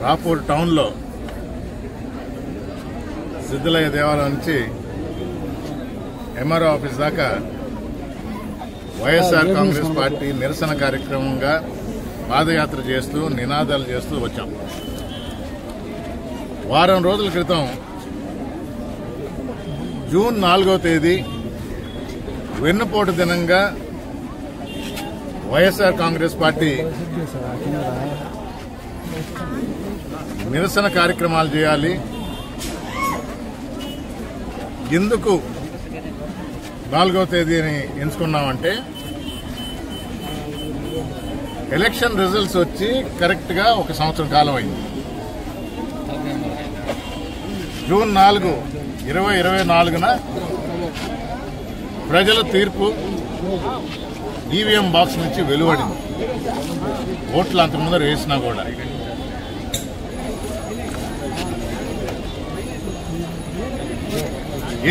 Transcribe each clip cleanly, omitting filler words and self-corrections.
రాపూర్ టౌన్లో సిద్ధలయ్య దేవాలయం నుంచి ఎంఆర్ఓ ఆఫీస్ దాకా వైఎస్ఆర్ కాంగ్రెస్ పార్టీ నిరసన కార్యక్రమంగా పాదయాత్ర చేస్తూ నినాదాలు చేస్తూ వచ్చాం. వారం రోజుల క్రితం జూన్ 4వ తేదీ వెన్నుపోటు దినంగా వైఎస్ఆర్ కాంగ్రెస్ పార్టీ నిరసన కార్యక్రమాలు చేయాలి. ఎందుకు 4వ తేదీని ఎంచుకున్నామంటే ఎలక్షన్ రిజల్ట్స్ వచ్చి కరెక్ట్ గా 1 సంవత్సరం కాలం అయింది. జూన్ 4, 2024న ప్రజల తీర్పు ఈవీఎం బాక్స్ నుంచి వెలువడింది. ఓట్లు అంతకుముందర వేసినా కూడా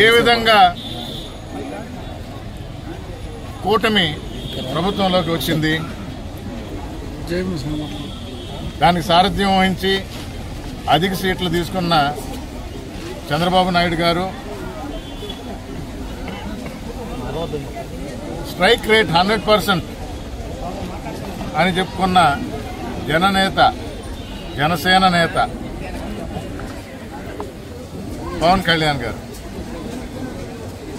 ఏ విధంగా కూటమి ప్రభుత్వంలోకి వచ్చింది, దానికి సారథ్యం వహించి అధిక సీట్లు తీసుకున్న చంద్రబాబు నాయుడు గారు స్ట్రైక్ రేట్ 100% అని చెప్పుకున్న జననేత, జనసేన నేత పవన్ కళ్యాణ్ గారు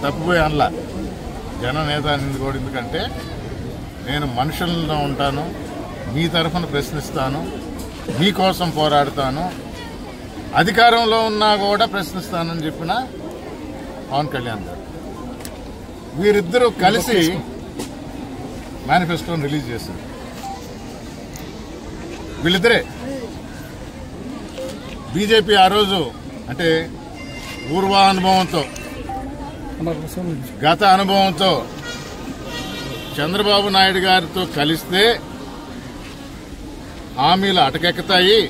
తప్పిపోయి అనలా జననేత అనేది కూడా. ఎందుకంటే నేను మనుషులతో ఉంటాను, మీ తరఫున ప్రశ్నిస్తాను, మీకోసం పోరాడతాను, అధికారంలో ఉన్నా కూడా ప్రశ్నిస్తానని చెప్పిన పవన్ కళ్యాణ్ గారు. వీరిద్దరూ కలిసి మేనిఫెస్టోని రిలీజ్ చేశారు. వీళ్ళిద్దరే. బీజేపీ ఆ రోజు అంటే పూర్వానుభవంతో, గత అనుభవంతో చంద్రబాబు నాయుడు గారితో కలిస్తే హామీలు అటకెక్కుతాయి,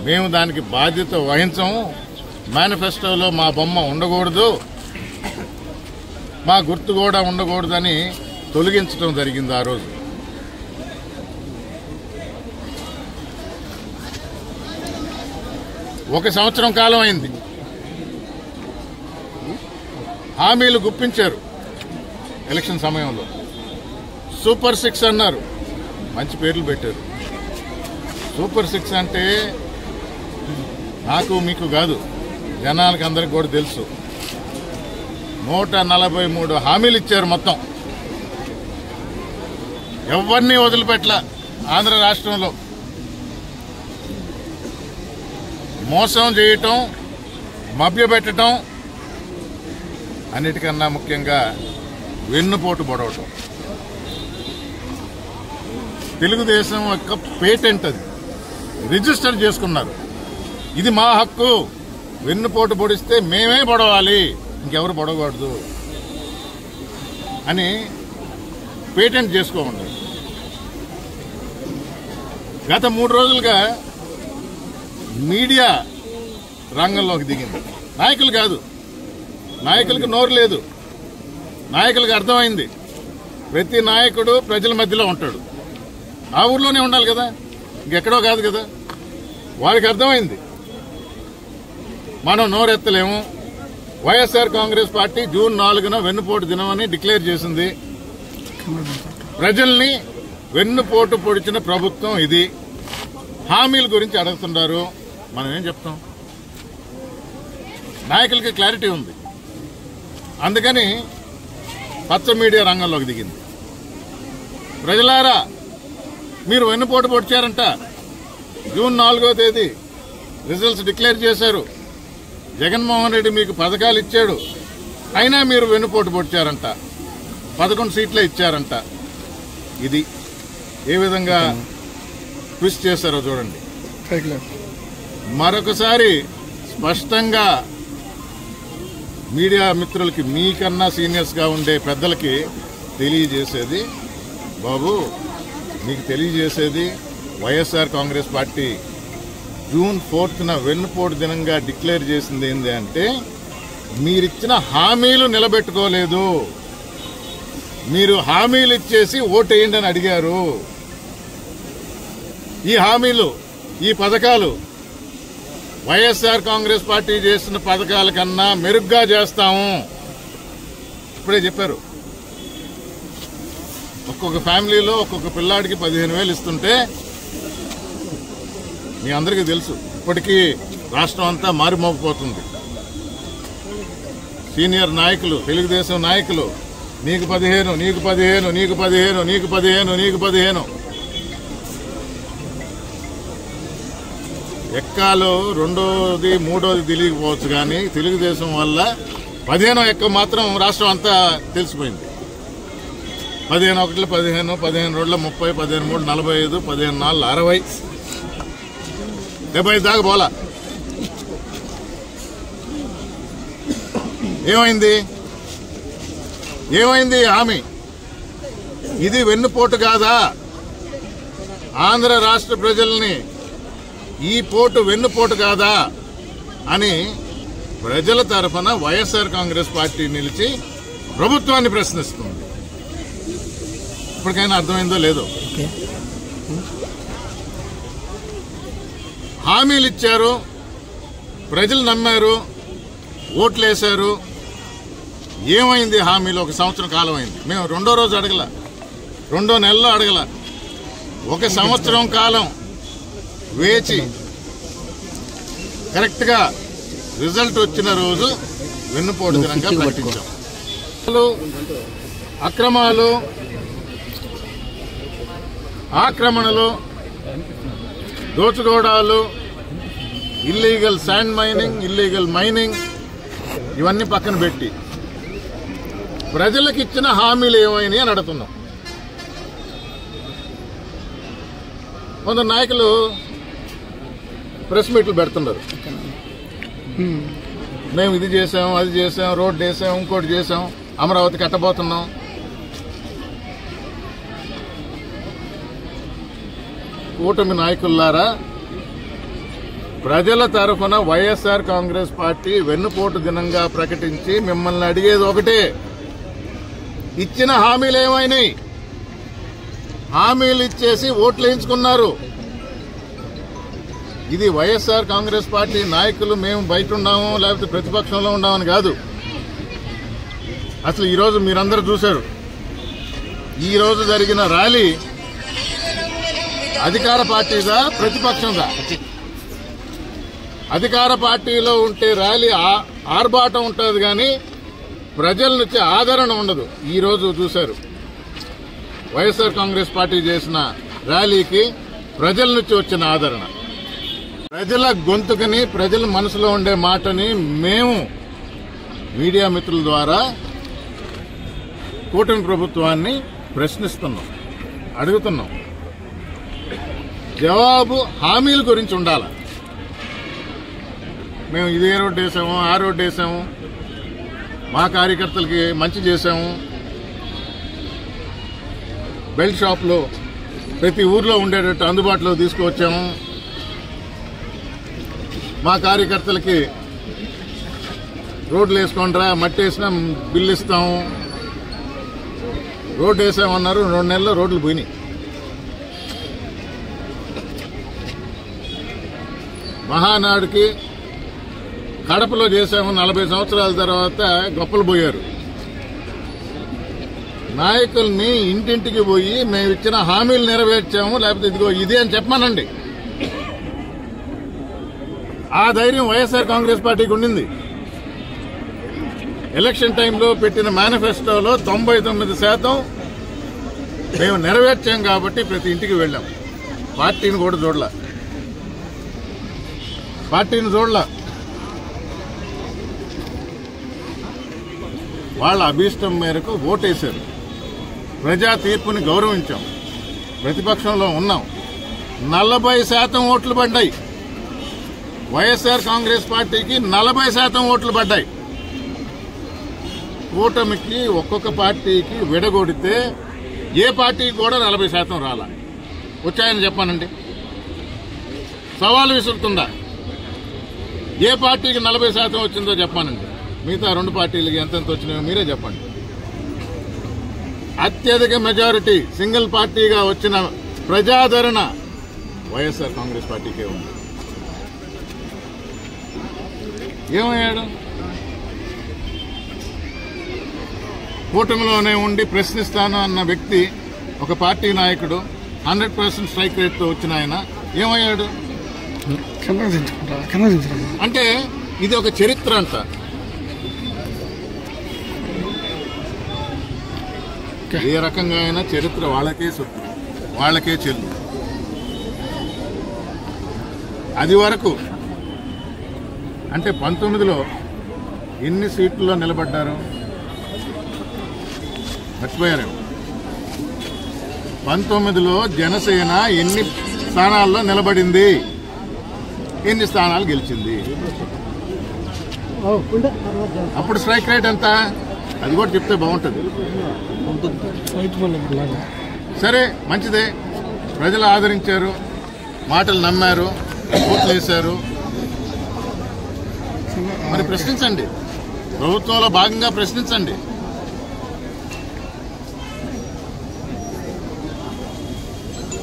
మేము దానికి బాధ్యత వహించము, మేనిఫెస్టోలో మా బొమ్మ ఉండకూడదు, మా గుర్తు కూడా ఉండకూడదని తొలగించడం జరిగింది. ఆ రోజు 1 సంవత్సరం కాలం అయింది. హామీలు గుప్పించారు. ఎలక్షన్ సమయంలో సూపర్ 6 అన్నారు, మంచి పేర్లు పెట్టారు. సూపర్ 6 అంటే నాకు మీకు కాదు, జనాలకు అందరికి కూడా తెలుసు. 143 హామీలు ఇచ్చారు. మొత్తం ఎవరిని వదిలిపెట్టల. ఆంధ్ర రాష్ట్రంలో మోసం చేయటం, మభ్యపెట్టడం, అన్నిటికన్నా ముఖ్యంగా వెన్నుపోటు పొడవటం. తెలుగుదేశం యొక్క పేటెంట్ అది, రిజిస్టర్ చేసుకున్నారు. ఇది మా హక్కు, వెన్నుపోటు పొడిస్తే మేమే పొడవాలి, ఇంకెవరు పొడవకూడదు అని పేటెంట్ చేసుకోమన్నారు. గత 3 రోజులుగా మీడియా రంగంలోకి దిగింది. నాయకులు కాదు, నాయకులకు నోరు లేదు. నాయకులకు అర్థమైంది, ప్రతి నాయకుడు ప్రజల మధ్యలో ఉంటాడు, ఆ ఊర్లోనే ఉండాలి కదా, ఇంకెక్కడో కాదు కదా. వారికి అర్థమైంది మనం నోరెత్తలేము. వైఎస్ఆర్ కాంగ్రెస్ పార్టీ జూన్ 4న వెన్నుపోటు దినమని డిక్లేర్ చేసింది. ప్రజల్ని వెన్నుపోటు పొడిచిన ప్రభుత్వం ఇది. హామీల గురించి అడుగుతున్నారు, మనం ఏం చెప్తాం? నాయకులకి క్లారిటీ ఉంది. అందుకని పచ్చ మీడియా రంగంలోకి దిగింది. ప్రజలారా, మీరు వెన్నుపోటు పొడిచారంట. జూన్ 4వ తేదీ రిజల్ట్స్ డిక్లేర్ చేశారు. జగన్మోహన్ రెడ్డి మీకు పథకాలు ఇచ్చాడు, అయినా మీరు వెన్నుపోటు పొడిచారంట. 11 సీట్లే ఇచ్చారంట. ఇది ఏ విధంగా ట్విస్ట్ చేశారో చూడండి. మరొకసారి స్పష్టంగా మీడియా మిత్రులకి, మీకన్నా సీనియర్స్ గా ఉండే పెద్దలకి తెలియజేసేది, బాబు మీకు తెలియజేసేది, వైఎస్ఆర్ కాంగ్రెస్ పార్టీ జూన్ 4న వెన్నుపోటు దినంగా డిక్లేర్ చేసింది ఏంటి అంటే, మీరిచ్చిన హామీలు నిలబెట్టుకోలేదు. మీరు హామీలు ఇచ్చేసి ఓటేయండి అని అడిగారు. ఈ హామీలు, ఈ పథకాలు వైఎస్ఆర్ కాంగ్రెస్ పార్టీ చేసిన పథకాల కన్నా మెరుగ్గా చేస్తాము. ఇప్పుడే చెప్పారు. ఒక్కొక్క ఫ్యామిలీలో ఒక్కొక్క పిల్లాడికి 15,000 ఇస్తుంటే మీ అందరికీ తెలుసు ఇప్పటికీ రాష్ట్రం అంతా మారిమోగిపోతుంది. సీనియర్ నాయకులు, తెలుగుదేశం నాయకులు నీకు 15, నీకు 15, నీకు 15, నీకు 15, నీకు 15 ఎక్కాలో రెండోది మూడోది తెలియకపోవచ్చు, కానీ తెలుగుదేశం వల్ల 15 ఎక్క మాత్రం రాష్ట్రం అంతా తెలిసిపోయింది. 15 ఒకటి 15, 15 2 30, 15 3 45, 15 4 60, 70 దాకా పోలా. ఏమైంది హామీ? ఇది వెన్నుపోటు కాదా? ఆంధ్ర రాష్ట్ర ప్రజల్ని ఈ పోటు వెన్నుపోటు కాదా అని ప్రజల తరఫున వైఎస్ఆర్ కాంగ్రెస్ పార్టీ నిలిచి ప్రభుత్వాన్ని ప్రశ్నిస్తుంది. ఇప్పటికైనా అర్థమైందో లేదో. హామీలు ఇచ్చారు, ప్రజలు నమ్మారు, ఓట్లేశారు. ఏమైంది హామీలు? 1 సంవత్సరం కాలం అయింది. మేము 2వ రోజు అడగల, 2వ నెలలో అడగల. 1 సంవత్సరం కాలం వేచి కరెక్ట్ గా రిజల్ట్ వచ్చిన రోజు వెన్నుపోటు దినంగా ప్రకటించాం. అక్రమాలు, ఆక్రమణలు, దోచుకోవడాలు, illegal sand mining, illegal mining ఇవన్నీ పక్కన పెట్టి ప్రజలకు ఇచ్చిన హామీలు ఏమైనాయి అని అడుగుతున్నాం. కొందరు నాయకులు ప్రెస్ మీట్లు పెడుతున్నారు. మేము ఇది చేసాం, అది చేసాం, రోడ్డు వేసాం, ఇంకోటి చేసాం, అమరావతి కట్టబోతున్నాం. కూటమి నాయకులారా, ప్రజల తరఫున వైఎస్ఆర్ కాంగ్రెస్ పార్టీ వెన్నుపోటు దినంగా ప్రకటించి మిమ్మల్ని అడిగేది ఒకటే, ఇచ్చిన హామీలు ఏమైనాయి? హామీలు ఇచ్చేసి ఓట్లు వేయించుకున్నారు. ఇది వైఎస్ఆర్ కాంగ్రెస్ పార్టీ నాయకులు మేము బయట ఉన్నాము లేకపోతే ప్రతిపక్షంలో ఉన్నామని కాదు. అసలు ఈరోజు మీరందరూ చూశారు. ఈరోజు జరిగిన ర్యాలీ అధికార పార్టీదా ప్రతిపక్షందా? అధికార పార్టీలో ఉంటే ర్యాలీ ఆర్భాటం ఉంటుంది, కానీ ప్రజల నుంచి ఆదరణ ఉండదు. ఈరోజు చూశారు వైఎస్ఆర్ కాంగ్రెస్ పార్టీ చేసిన ర్యాలీకి ప్రజల నుంచి వచ్చిన ఆదరణ. ప్రజల గొంతుకని, ప్రజల మనసులో ఉండే మాటని మేము మీడియా మిత్రుల ద్వారా కూటమి ప్రభుత్వాన్ని ప్రశ్నిస్తున్నాం, అడుగుతున్నాం. జవాబు హామీల గురించి ఉండాలి. మేము ఇదే రోడ్డు వేసాము, ఆ రోడ్డు వేసాము, మా కార్యకర్తలకి మంచి చేశాము, బెల్ట్ షాప్లో ప్రతి ఊర్లో ఉండేటట్టు అందుబాటులో తీసుకువచ్చాము, మా కార్యకర్తలకి రోడ్లు వేసుకోండిరా, మట్టి వేసినా బిల్లు ఇస్తాము. రోడ్డు వేసామన్నారు, 2 నెలల్లో రోడ్లు పోయినాయి. మహానాడుకి కడపలో చేశాము, 40 సంవత్సరాల తర్వాత గొప్పలు పోయారు. నాయకుల్ని ఇంటింటికి పోయి మేము ఇచ్చిన హామీలు నెరవేర్చాము, లేకపోతే ఇదిగో ఇదే అని చెప్పమానండి. ఆ ధైర్యం వైఎస్ఆర్ కాంగ్రెస్ పార్టీకి ఉండింది. ఎలక్షన్ టైంలో పెట్టిన మేనిఫెస్టోలో 99% మేము నెరవేర్చాం కాబట్టి ప్రతి ఇంటికి వెళ్ళాం. పార్టీని కూడా చూడలా, వాళ్ళ అభీష్టం మేరకు ఓటేశారు. ప్రజా తీర్పుని గౌరవించాం, ప్రతిపక్షంలో ఉన్నాం. 40% ఓట్లు పడ్డాయి. వైఎస్ఆర్ కాంగ్రెస్ పార్టీకి 40% ఓట్లు పడ్డాయి. కూటమికి ఒక్కొక్క పార్టీకి విడగొడితే ఏ పార్టీకి కూడా 40% రాలా. వచ్చాయని చెప్పానండి, సవాలు విసురుతుందా? ఏ పార్టీకి 40% వచ్చిందో చెప్పానండి. మిగతా 2 పార్టీలకి ఎంతెంత వచ్చినాయో మీరే చెప్పండి. అత్యధిక మెజారిటీ సింగిల్ పార్టీగా వచ్చిన ప్రజాదరణ వైఎస్ఆర్ కాంగ్రెస్ పార్టీకే ఉంది. ఏమయ్యాడు? కూటమిలోనే ఉండి ప్రశ్నిస్తాను అన్న వ్యక్తి, ఒక పార్టీ నాయకుడు, 100% స్ట్రైక్ రేట్తో వచ్చిన ఆయన ఏమయ్యాడు? అంటే ఇది ఒక చరిత్ర అంట. ఏ రకంగా అయినా చరిత్ర వాళ్ళకే సొత్తు, వాళ్ళకే చెల్లు. అది వరకు అంటే 19లో ఎన్ని సీట్లలో నిలబడ్డారు మర్చిపోయారు. 19లో జనసేన ఎన్ని స్థానాల్లో నిలబడింది, ఎన్ని స్థానాలు గెలిచింది? అప్పుడు స్ట్రైక్ రేట్ ఎంత? అది కూడా చెప్తే బాగుంటుంది. సరే, మంచిదే, ప్రజలు ఆదరించారు, మాటలు నమ్మారు, ఓట్లు వేశారు. మరి ప్రశ్నించండి, ప్రభుత్వంలో భాగంగా ప్రశ్నించండి.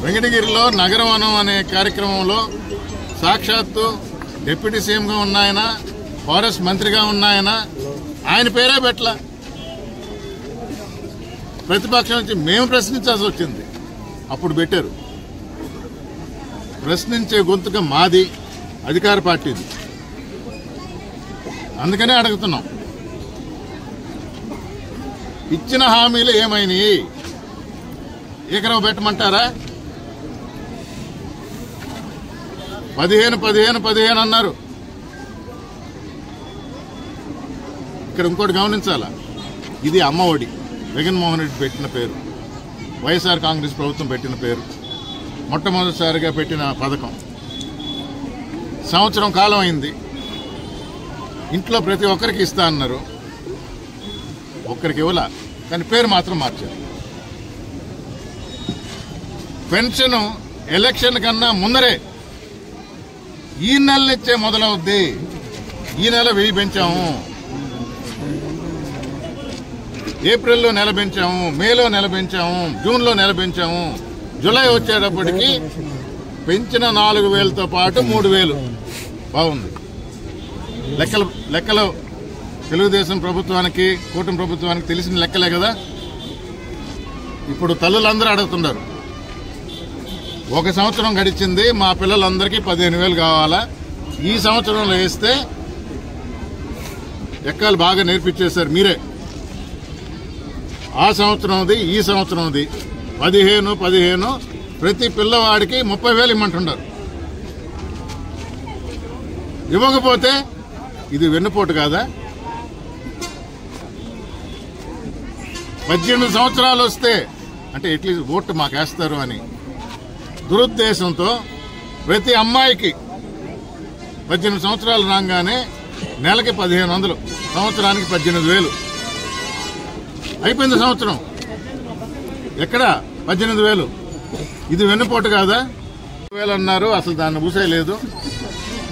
వెంకటగిరిలో నగరవనం అనే కార్యక్రమంలో సాక్షాత్తు డిప్యూటీ సీఎంగా ఉన్న ఆయన, ఫారెస్ట్ మంత్రిగా ఉన్న ఆయన పేరే పెట్టలా. ప్రతిపక్షం నుంచి మేము ప్రశ్నించాల్సి వచ్చింది, అప్పుడు పెట్టారు. ప్రశ్నించే గొంతుక మాది, అధికార పార్టీది. అందుకనే అడుగుతున్నాం, ఇచ్చిన హామీలు ఏమైనాయి? ఎకరం పెట్టమంటారా? 15 అన్నారు. ఇక్కడ ఇంకోటి గమనించాలా, ఇది అమ్మఒడి జగన్మోహన్ రెడ్డి పెట్టిన పేరు, వైఎస్ఆర్ కాంగ్రెస్ ప్రభుత్వం పెట్టిన పేరు, మొట్టమొదటిసారిగా పెట్టిన పథకం. సంవత్సరం కాలం అయింది, ఇంట్లో ప్రతి ఒక్కరికి ఇస్తా అన్నారు, ఒక్కరికి ఇవ్వలా, కానీ పేరు మాత్రం మార్చారు. పెన్షన్ ఎలక్షన్ కన్నా ముందరే ఈ నెల నుంచే మొదలవుద్ది. ఈ నెల 1000 పెంచాము, ఏప్రిల్లో నెల పెంచాము, మేలో నెల పెంచాము, జూన్లో నెల పెంచాము, జూలై వచ్చేటప్పటికి పెంచిన 4000తో పాటు 3000. బాగుంది. లెక్కలు తెలుగుదేశం ప్రభుత్వానికి, కూటమి ప్రభుత్వానికి తెలిసిన లెక్కలే కదా. ఇప్పుడు తల్లులందరూ అడుగుతున్నారు, ఒక సంవత్సరం గడిచింది, మా పిల్లలందరికీ 15,000 కావాలా, ఈ సంవత్సరంలో వేస్తే లెక్కలు బాగా నేర్పించేశారు మీరే. ఆ సంవత్సరంది, ఈ సంవత్సరంది 15 ప్రతి పిల్లవాడికి 30,000 ఇమ్మంటున్నారు. ఇవ్వకపోతే ఇది వెన్నుపోటు కాదా? 18 సంవత్సరాలు వస్తే అంటే ఎట్లీస్ట్ ఓటు మాకేస్తారు అని దురుద్దేశంతో ప్రతి అమ్మాయికి 18 సంవత్సరాలు రాగానే నెలకి 1500, సంవత్సరానికి 18,000 అయిపోయింది. సంవత్సరం ఎక్కడ 18,000? ఇది వెన్నుపోటు కాదా? 2,000 అన్నారు, అసలు దాన్ని ఊసేయలేదు.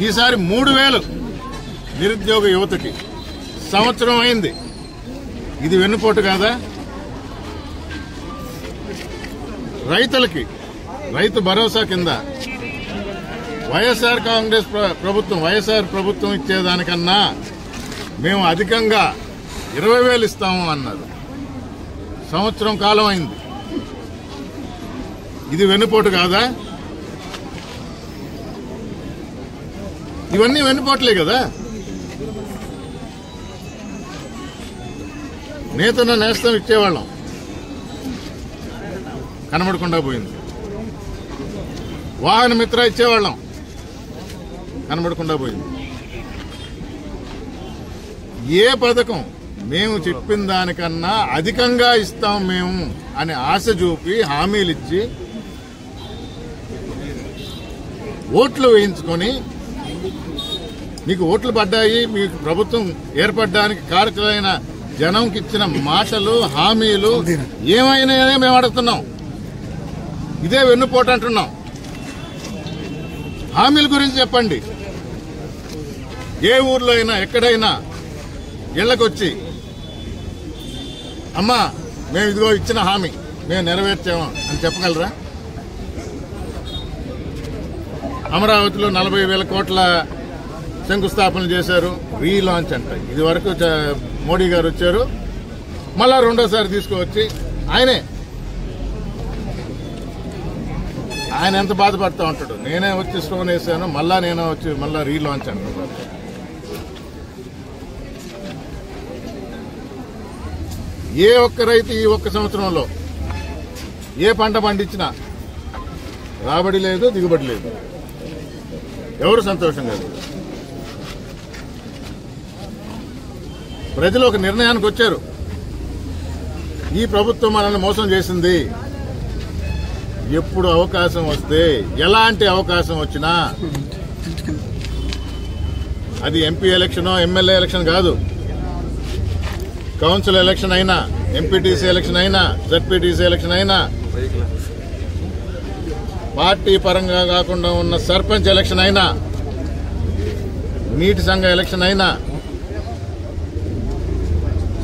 ఈసారి 3,000 నిరుద్యోగ యువతకి. సంవత్సరం అయింది, ఇది వెన్నుపోటు కాదా? రైతులకి రైతు భరోసా కింద వైఎస్ఆర్ కాంగ్రెస్ ప్రభుత్వం, వైఎస్ఆర్ ప్రభుత్వం ఇచ్చేదానికన్నా మేము అధికంగా 20,000 ఇస్తాము అన్నారు. సంవత్సరం కాలం అయింది, ఇది వెన్నుపోటు కాదా? ఇవన్నీ వెన్నుపోట్లే కదా. నేతన్న నేస్తం ఇచ్చేవాళ్ళం, కనబడకుండా పోయింది. వాహన మిత్ర ఇచ్చేవాళ్ళం, కనబడకుండా పోయింది. ఏ పథకం మేము చెప్పిన దానికన్నా అధికంగా ఇస్తాం మేము అని ఆశ చూపి హామీలిచ్చి ఓట్లు వేయించుకొని, మీకు ఓట్లు పడ్డాయి, మీకు ప్రభుత్వం ఏర్పడడానికి కారకులైన జనంకి ఇచ్చిన మాటలు, హామీలు ఏమైనాయనే మేము అడుగుతున్నాం. ఇదే వెన్నుపోటు అంటున్నాం. హామీల గురించి చెప్పండి. ఏ ఊర్లో అయినా, ఎక్కడైనా ఇళ్లకొచ్చి, అమ్మా మేము ఇదిగో ఇచ్చిన హామీ మేము నెరవేర్చాము అని చెప్పగలరా? అమరావతిలో 40,000 కోట్ల శంకుస్థాపన చేశారు. రీలాంచ్ అంట. ఇది వరకు మోడీ గారు వచ్చారు, మళ్ళా రెండోసారి తీసుకువచ్చి ఆయన ఎంత బాధపడతా ఉంటాడు. నేనే వచ్చి స్టోన్ వేసాను, మళ్ళా నేనే వచ్చి మళ్ళా రీలాంచ్ అంటున్నారు. ఏ ఒక్క రైతు ఈ ఒక్క సంవత్సరంలో ఏ పంట పండించినా రాబడి లేదు, దిగుబడి లేదు. ఎవరు సంతోషం కాదు. ప్రజలు ఒక నిర్ణయానికి వచ్చారు. ఈ ప్రభుత్వం మనల్ని మోసం చేసింది. ఎప్పుడు అవకాశం వస్తే, ఎలాంటి అవకాశం వచ్చినా, అది ఎంపీ ఎలక్షన్, ఎమ్మెల్యే ఎలక్షన్ కాదు, కౌన్సిల్ ఎలక్షన్ అయినా, ఎంపీటీసీ ఎలక్షన్ అయినా, జడ్పీటీసీ ఎలక్షన్ అయినా, పార్టీ పరంగా కాకుండా ఉన్న సర్పంచ్ ఎలక్షన్ అయినా, నీటి సంఘ ఎలక్షన్ అయినా,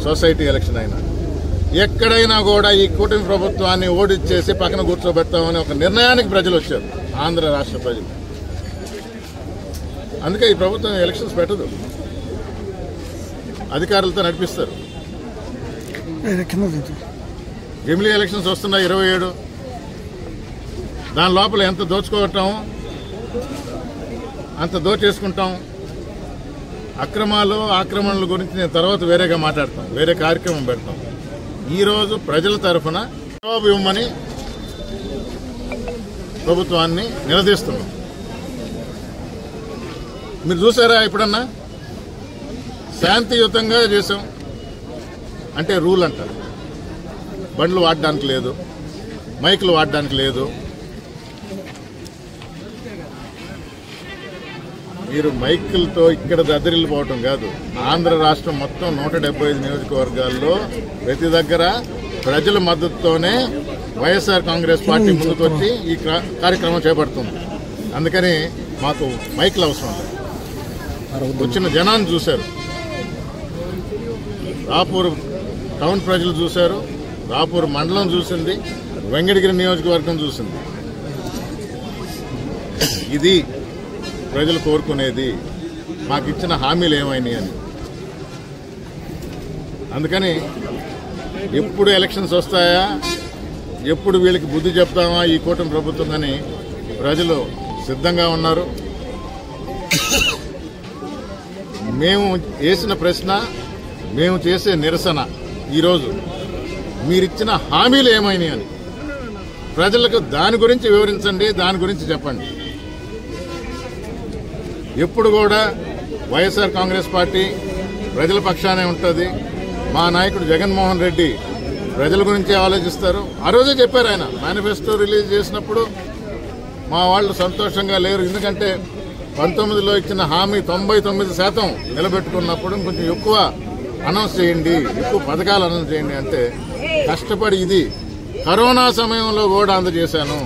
సొసైటీ ఎలక్షన్ అయినా, ఎక్కడైనా కూడా ఈ కూటమి ప్రభుత్వాన్ని ఓడిచ్చేసి పక్కన కూర్చోబెడతామని ఒక నిర్ణయానికి ప్రజలు వచ్చారు. ఆంధ్ర రాష్ట్ర ప్రజలు. అందుకే ఈ ప్రభుత్వం ఎలక్షన్స్ పెట్టదు, అధికారులతో నడిపిస్తారు. జమిలీ ఎలక్షన్స్ వస్తున్నాయి 27. దాని లోపల ఎంత దోచుకోవటం అంత దోచేసుకుంటాం. అక్రమాలు, ఆక్రమణల గురించి నేను తర్వాత వేరేగా మాట్లాడతాం, వేరే కార్యక్రమం పెడతాం. ఈరోజు ప్రజల తరఫున జవాబు ఇవ్వమని ప్రభుత్వాన్ని నిలదీస్తున్నాం. మీరు చూసారా ఎప్పుడన్నా? శాంతియుతంగా చేశాం అంటే రూల్ అంటారు. బండ్లు వాడడానికి లేదు, మైకులు వాడడానికి లేదు. మీరు మైకులతో ఇక్కడ దద్దరిల్లిపోవటం కాదు. ఆంధ్ర రాష్ట్రం మొత్తం 175 నియోజకవర్గాల్లో ప్రతి దగ్గర ప్రజల మద్దతుతోనే వైఎస్ఆర్ కాంగ్రెస్ పార్టీ ముందుకొచ్చి ఈ కార్యక్రమం చేపడుతుంది. అందుకని మాకు మైకులు అవసరం. వచ్చిన జనాన్ని చూశారు, రాపూర్ టౌన్ ప్రజలు చూశారు, రాపూర్ మండలం చూసింది, వెంకటగిరి నియోజకవర్గం చూసింది. ఇది ప్రజలు కోరుకునేది. మాకు ఇచ్చిన హామీలు ఏమైనాయి అని. అందుకని ఎప్పుడు ఎలక్షన్స్ వస్తాయా, ఎప్పుడు వీళ్ళకి బుద్ధి చెప్తామా ఈ కూటమి ప్రభుత్వం అని ప్రజలు సిద్ధంగా ఉన్నారు. మేము వేసిన ప్రశ్న, మేము చేసే నిరసన ఈరోజు మీరిచ్చిన హామీలు ఏమైనాయి అని ప్రజలకు దాని గురించి వివరించండి, దాని గురించి చెప్పండి. ఎప్పుడు కూడా వైఎస్ఆర్ కాంగ్రెస్ పార్టీ ప్రజల పక్షానే ఉంటుంది. మా నాయకుడు జగన్మోహన్ రెడ్డి ప్రజల గురించి ఆలోచిస్తారు. ఆ రోజే చెప్పారు ఆయన మేనిఫెస్టో రిలీజ్ చేసినప్పుడు, మా వాళ్ళు సంతోషంగా లేరు, ఎందుకంటే 19లో ఇచ్చిన హామీ 99% నిలబెట్టుకున్నప్పుడు కొంచెం ఎక్కువ అనౌన్స్ చేయండి, ఎక్కువ పథకాలు అనౌన్స్ చేయండి అంటే కష్టపడి ఇది కరోనా సమయంలో కూడా అందజేశాను.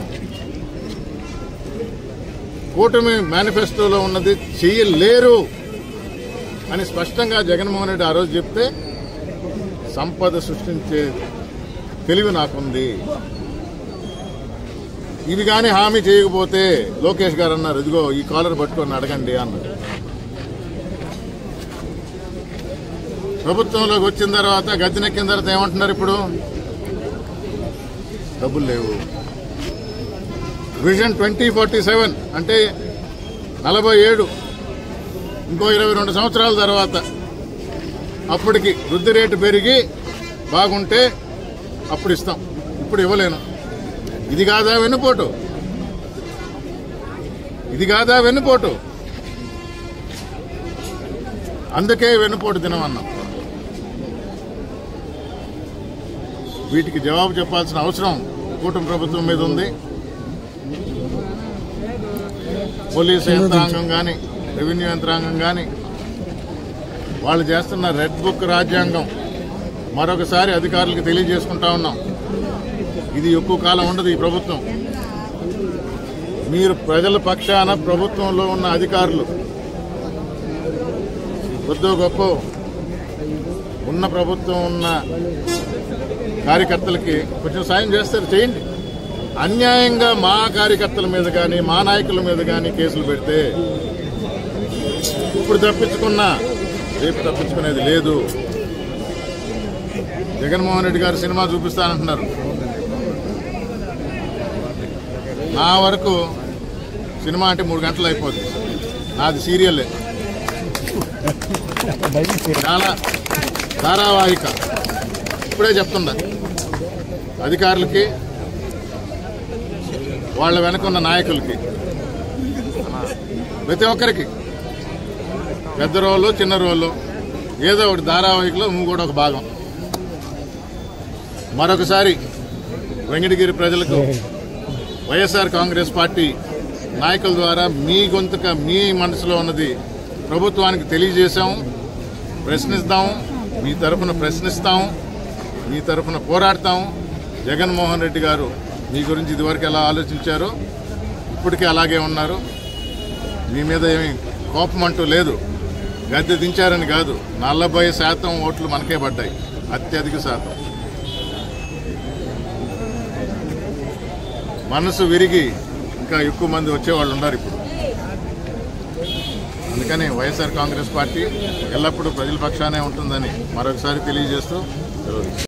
కూటమి మేనిఫెస్టోలో ఉన్నది చేయలేరు అని స్పష్టంగా జగన్మోహన్ రెడ్డి ఆ రోజు చెప్తే, సంపద సృష్టించే తెలివి నాకుంది, ఇవి కానీ హామీ చేయకపోతే లోకేష్ గారు అన్నారు, ఇదిగో ఈ కాలర్ పట్టుకొని అడగండి అన్నారు. ప్రభుత్వంలోకి వచ్చిన తర్వాత, గద్దెనెక్కిన తర్వాత ఏమంటున్నారు? ఇప్పుడు డబ్బులు లేవు. విజన్ 2047 అంటే 47, ఇంకో 22 సంవత్సరాల తర్వాత అప్పటికి వృద్ధి రేటు పెరిగి బాగుంటే అప్పుడు ఇస్తాం, ఇప్పుడు ఇవ్వలేను. ఇది కాదా వెన్నుపోటు? ఇది కాదా వెన్నుపోటు? అందుకే వెన్నుపోటు దినం అన్నాం. వీటికి జవాబు చెప్పాల్సిన అవసరం కూటమి ప్రభుత్వం మీద ఉంది. పోలీసు యంత్రాంగం కానీ, రెవెన్యూ యంత్రాంగం కానీ వాళ్ళు చేస్తున్న రెడ్ బుక్ రాజ్యాంగం మరొకసారి అధికారులకు తెలియజేసుకుంటా ఉన్నాం. ఇది ఎక్కువ కాలం ఉండదు ఈ ప్రభుత్వం. మీరు ప్రజల పక్షాన ప్రభుత్వంలో ఉన్న అధికారులు కొద్దో గొప్ప ఉన్న ప్రభుత్వం ఉన్న కార్యకర్తలకి కొంచెం సాయం చేస్తారు, చేయండి. అన్యాయంగా మా కార్యకర్తల మీద కానీ మా నాయకుల మీద కానీ కేసులు పెడితే ఇప్పుడు తప్పించుకున్నా రేపు తప్పించుకునేది లేదు. జగన్మోహన్ రెడ్డి గారు సినిమా చూపిస్తానంటున్నారు. నా వరకు సినిమా అంటే 3 గంటలు అయిపోతుంది. నాది సీరియల్లే, చాలా ధారావాహిక. ఇప్పుడే చెప్తున్నా అధికారులకి, వాళ్ళ వెనకున్న నాయకులకి, ప్రతి ఒక్కరికి, పెద్ద రోలు చిన్న రోలు, ఏదో ఒకటి ధారావాహికలో నువ్వు కూడా ఒక భాగం. మరొకసారి వెంకటగిరి ప్రజలకు వైఎస్ఆర్ కాంగ్రెస్ పార్టీ నాయకుల ద్వారా మీ గొంతుక, మీ మనసులో ఉన్నది ప్రభుత్వానికి తెలియజేశాము. ప్రశ్నిస్తాము, మీ తరఫున ప్రశ్నిస్తాము, మీ తరఫున పోరాడతాము. జగన్మోహన్ రెడ్డి గారు మీ గురించి ఇదివరకు ఎలా ఆలోచించారో ఇప్పటికీ అలాగే ఉన్నారు. మీ మీద ఏమీ కోపం అంటూ లేదు. గద్దె దించారని కాదు, 40% ఓట్లు మనకే పడ్డాయి, అత్యధిక శాతం. మనసు విరిగి ఇంకా ఎక్కువ మంది వచ్చేవాళ్ళు ఉన్నారు ఇప్పుడు. అందుకని వైఎస్ఆర్ కాంగ్రెస్ పార్టీ ఎల్లప్పుడూ ప్రజల పక్షానే ఉంటుందని మరొకసారి తెలియజేస్తూ